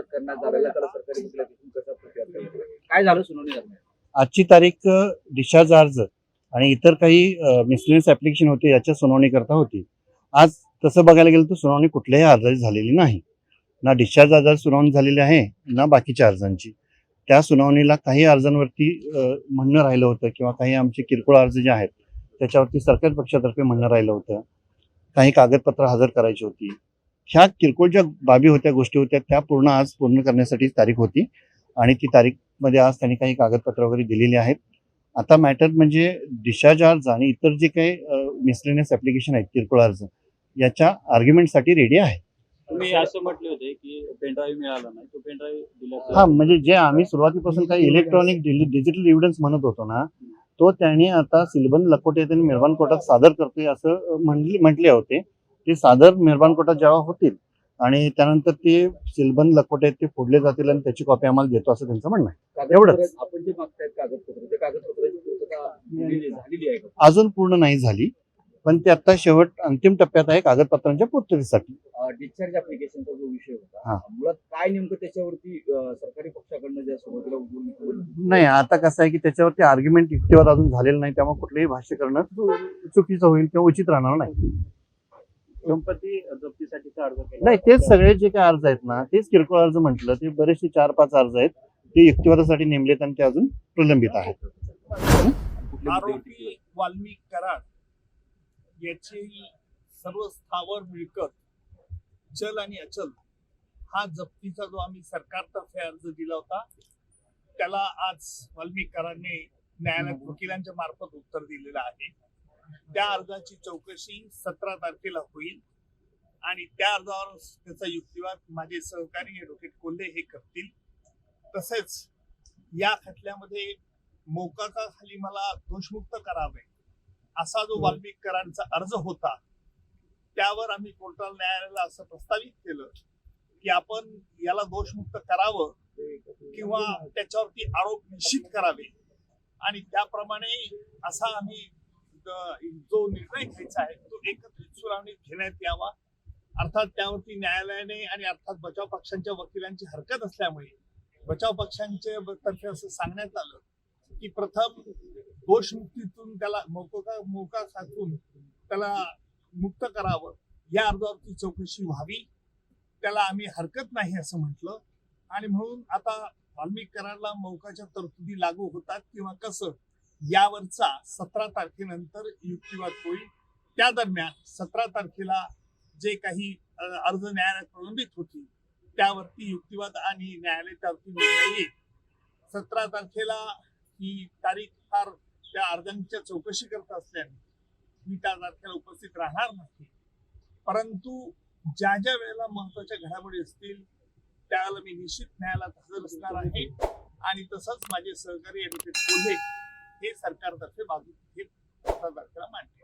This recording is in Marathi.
युक्तिवाद करण्यात आलेला त्याला सरकारी वकिलातून कसा प्रतिवाद करण्यात आला? काय झालं सुनावणी दरम्यान? आजची तारीख डिस्चार्ज अर्ज आणि इतर काही मिसलेनियस ऍप्लिकेशन होते याच्या सुनावणी करता होती. आज तसं बघायला गेलं तर सुनावणी कुठल्याही अर्जाची झालेली नाही. ना डिस्चार्ज अर्जाची सुनावणी झालेली आहे ना बाकीच्या अर्जांची. त्या सुनावणीला काही अर्जांवरती म्हणणं राहिलं होतं किंवा काही आमचे किरकोळ अर्ज जे आहेत त्याच्यावरती सरकारी पक्षातर्फे म्हणणं राहिलं होतं. काही कागदपत्र हजर करायची होती. ह्या किरकोळ ज्या बाबी होत्या गोष्टी होत्या त्या आज पूर्ण करण्यासाठी तारीख होती आणि ती तारीखमध्ये आज त्यांनी काही कागदपत्र वगैरे दिलेली आहेत. आता मॅटर म्हणजे डिस्चार्ज अर्ज आणि इतर जे काही मिसलेनियस ऍप्लिकेशन आहेत किरकोळ अर्ज याच्या आर्ग्युमेंटसाठी रेडी आहे. तुम्ही असं म्हटले होते की पेनड्राईव्ह मिळाला नाही, तो पेनड्राईव्ह दिला. हा, म्हणजे जे आम्ही सुरुवातीपासून काही इलेक्ट्रॉनिक डिजिटल एव्हिडन्स म्हणत होतो ना, तो त्यांनी आता सिलबंद लखोटे त्यांनी मेहरबान कोर्टात सादर करतोय असं म्हटले होते. ते सादर मेहरबान कोर्टात जेव्हा होतील आणि त्यानंतर ते सिलबंद लखोटे ते फोडले जातील आणि त्याची कॉपी आम्हाला देतो असं त्यांचं म्हणणं आहे. एवढंच. आपण जे मागतायत कागदपत्र, ते कागदपत्राची पूर्तता झालेली आहे का? अजून पूर्ण नाही झाली, पण ते आता शेवट अंतिम टप्प्यात आहे कागदपत्रांच्या पूर्ततेसाठी. डिस्चार्ज ऍप्लिकेशनचा जो विषय हा. होता, मुळात काय नेमकं त्याच्यावरती सरकारी पक्षाकडनं ज्या सुरुवातीला उद्योग नाही, आता कसं आहे की त्याच्यावरती आर्ग्युमेंट युक्तिवाद अजून झालेलं नाही, त्यामुळे कुठलेही भाष्य करणं चुकीचं होईल किंवा उचित राहणार नाही. संपत्ती जप्तीसाठीचा अर्ज केला नाही, तेच सगळे जे काही अर्ज आहेत ना, तेच किरकोळ अर्ज म्हटलं, ते बरेचसे 4-5 अर्ज आहेत ते युक्तिवादासाठी नेमलेत आणि ते अजून प्रलंबित आहेत. आरोपी वाल्मिक कराड याची सर्व स्थावर मिळकत, चल आणि अचल हा जप्तीचा जो आम्ही सरकारतर्फे अर्ज दिला होता त्याला आज वाल्मिक कराडने न्यायालयात वकिलांच्या मार्फत उत्तर दिलेलं आहे. त्या अर्जाची चौकशी 17 तारखेला होईल आणि त्या अर्जावर त्याचा युक्तिवाद माझे सहकारी ॲडव्होकेट कोल्हे हे करतील. तसेच या खटल्यामध्ये मोकाकाखाली मला दोषमुक्त करावे असा जो वाल्मिक कराडचा अर्ज होता त्यावर आम्ही कोर्टाला न्यायालयाला असं प्रस्तावित केलं की आपण याला दोषमुक्त करावं किंवा त्याच्यावरती आरोप निश्चित करावे आणि त्याप्रमाणे असा आम्ही जो निर्णय घ्यायचा आहे तो एकत्रित सुनावणीत घेण्यात यावा. अर्थात त्यावरती न्यायालयाने आणि अर्थात बचाव पक्षांच्या वकिलांची हरकत असल्यामुळे बचाव पक्षांच्या तर्फे असं सांगण्यात आलं की प्रथम दोषमुक्तीतून त्याला मोका खातून त्याला मुक्त करावं, या अर्जावरती चौकशी व्हावी. त्याला आम्ही हरकत नाही असं म्हटलं आणि म्हणून आता वाल्मिक कराडला मोकाच्या तरतुदी लागू होतात किंवा कसं यावरचा 17 तारखेनंतर युक्तिवाद होईल. त्या दरम्यान 17 तारखेला जे काही अर्ज न्यायालयात प्रलंबित होतील त्यावरती युक्तिवाद आणि न्यायालय त्यावरती निर्णय येईल. 17 तारखेला ही तारीख फार त्या अर्जांच्या चौकशी करत असल्याने मी त्या तारखेला उपस्थित राहणार नाही, परंतु ज्या ज्या वेळेला महत्वाच्या घडामोडी असतील त्यावेळेला मी निश्चित न्यायालयात हजर असणार आहे आणि तसंच माझे सहकारी ॲडव्होकेट कोल्हे हे सरकारतर्फे बाजू घेत 17 तारखेला मांडतील.